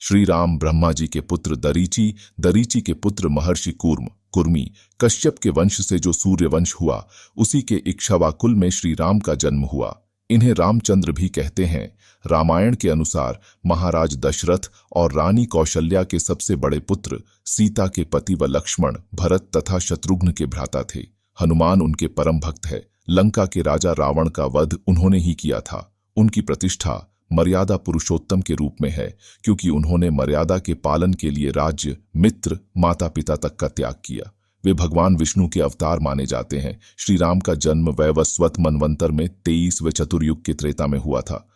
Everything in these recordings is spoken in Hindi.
श्री राम ब्रह्मा जी के पुत्र दरीची, दरीची के पुत्र महर्षि कूर्म, कुर्मी, कश्यप के वंश से जो सूर्यवंश हुआ, उसी के इक्ष्वाकुल में श्री राम का जन्म हुआ। इन्हें रामचंद्र भी कहते हैं। रामायण के अनुसार महाराज दशरथ और रानी कौशल्या के सबसे बड़े पुत्र सीता के पति व लक्ष्मण, भरत तथा शत्रुघ्न के भ्राता थे। हनुमान उनके परम भक्त है। लंका के राजा रावण का वध उन्होंने ही किया था। उनकी प्रतिष्ठा मर्यादा पुरुषोत्तम के रूप में है, क्योंकि उन्होंने मर्यादा के पालन के लिए राज्य, मित्र, माता पिता तक का त्याग किया। वे भगवान विष्णु के अवतार माने जाते हैं। श्री राम का जन्म वैवस्वत मनवंतर में 23वें चतुर्युग के त्रेता में हुआ था।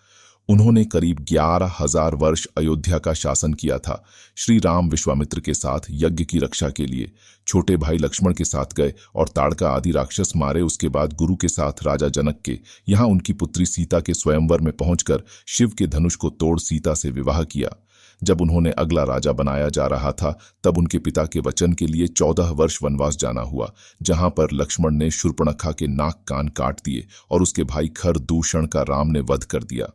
उन्होंने करीब 11,000 वर्ष अयोध्या का शासन किया था। श्री राम विश्वामित्र के साथ यज्ञ की रक्षा के लिए छोटे भाई लक्ष्मण के साथ गए और ताड़का आदि राक्षस मारे। उसके बाद गुरु के साथ राजा जनक के यहाँ उनकी पुत्री सीता के स्वयंवर में पहुंचकर शिव के धनुष को तोड़ सीता से विवाह किया। जब उन्होंने अगला राजा बनाया जा रहा था, तब उनके पिता के वचन के लिए 14 वर्ष वनवास जाना हुआ, जहां पर लक्ष्मण ने शूर्पणखा के नाक कान काट दिए और उसके भाई खर दूषण का राम ने वध कर दिया।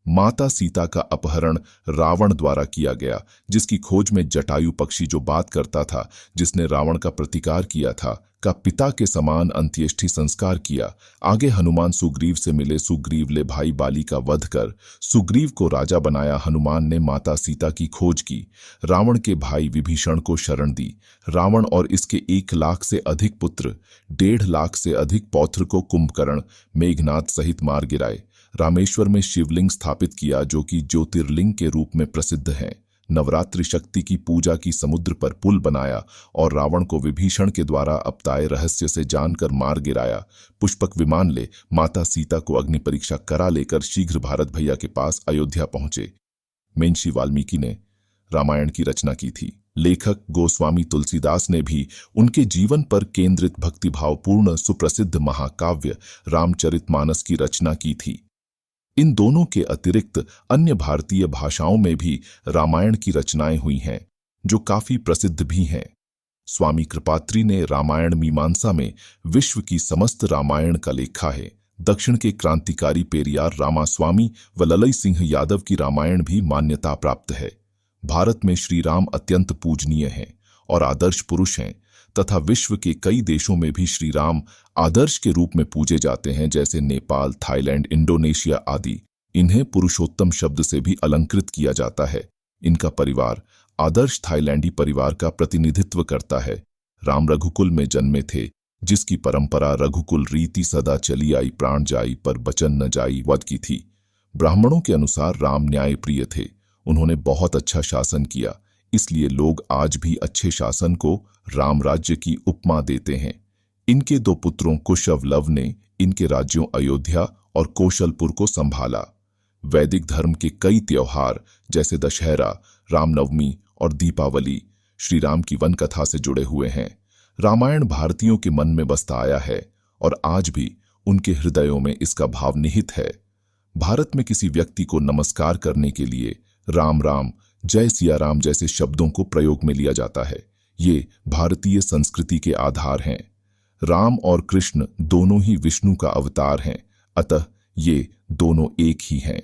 माता सीता का अपहरण रावण द्वारा किया गया, जिसकी खोज में जटायु पक्षी जो बात करता था, जिसने रावण का प्रतिकार किया था, का पिता के समान अंत्येष्टि संस्कार किया। आगे हनुमान सुग्रीव से मिले। सुग्रीव ले भाई बाली का वध कर सुग्रीव को राजा बनाया। हनुमान ने माता सीता की खोज की। रावण के भाई विभीषण को शरण दी। रावण और इसके 1 लाख से अधिक पुत्र, 1.5 लाख से अधिक पौत्र को कुंभकर्ण, मेघनाद सहित मार गिराए। रामेश्वर में शिवलिंग स्थापित किया, जो कि ज्योतिर्लिंग के रूप में प्रसिद्ध है। नवरात्रि शक्ति की पूजा की समुद्र पर पुल बनाया और रावण को विभीषण के द्वारा अपताए रहस्य से जानकर मार गिराया। पुष्पक विमान ले माता सीता को अग्नि परीक्षा करा लेकर शीघ्र भारत भैया के पास अयोध्या पहुंचे। महर्षि वाल्मीकि ने रामायण की रचना की थी। लेखक गोस्वामी तुलसीदास ने भी उनके जीवन पर केंद्रित भक्तिभावपूर्ण सुप्रसिद्ध महाकाव्य रामचरितमानस की रचना की थी। इन दोनों के अतिरिक्त अन्य भारतीय भाषाओं में भी रामायण की रचनाएं हुई हैं, जो काफी प्रसिद्ध भी हैं। स्वामी कृपात्री ने रामायण मीमांसा में विश्व की समस्त रामायण का लेखा है। दक्षिण के क्रांतिकारी पेरियार रामास्वामी व ललई सिंह यादव की रामायण भी मान्यता प्राप्त है। भारत में श्री राम अत्यंत पूजनीय हैं और आदर्श पुरुष हैं, तथा विश्व के कई देशों में भी श्री राम आदर्श के रूप में पूजे जाते हैं, जैसे नेपाल, थाईलैंड, इंडोनेशिया आदि। इन्हें पुरुषोत्तम शब्द से भी अलंकृत किया जाता है। इनका परिवार आदर्श थाईलैंडी परिवार का प्रतिनिधित्व करता है। राम रघुकुल में जन्मे थे, जिसकी परंपरा रघुकुल रीति सदा चली आई, प्राण जाई पर बचन न जाई वध की थी। ब्राह्मणों के अनुसार राम न्याय प्रिय थे। उन्होंने बहुत अच्छा शासन किया, इसलिए लोग आज भी अच्छे शासन को राम राज्य की उपमा देते हैं। इनके 2 पुत्रों कुशव लव ने इनके राज्यों अयोध्या और कौशलपुर को संभाला। वैदिक धर्म के कई त्योहार जैसे दशहरा, रामनवमी और दीपावली श्री राम की वन कथा से जुड़े हुए हैं। रामायण भारतीयों के मन में बसता आया है और आज भी उनके हृदयों में इसका भाव निहित है। भारत में किसी व्यक्ति को नमस्कार करने के लिए राम राम, जय सिया राम जैसे शब्दों को प्रयोग में लिया जाता है। ये भारतीय संस्कृति के आधार हैं। राम और कृष्ण दोनों ही विष्णु का अवतार हैं, अतः ये दोनों एक ही हैं।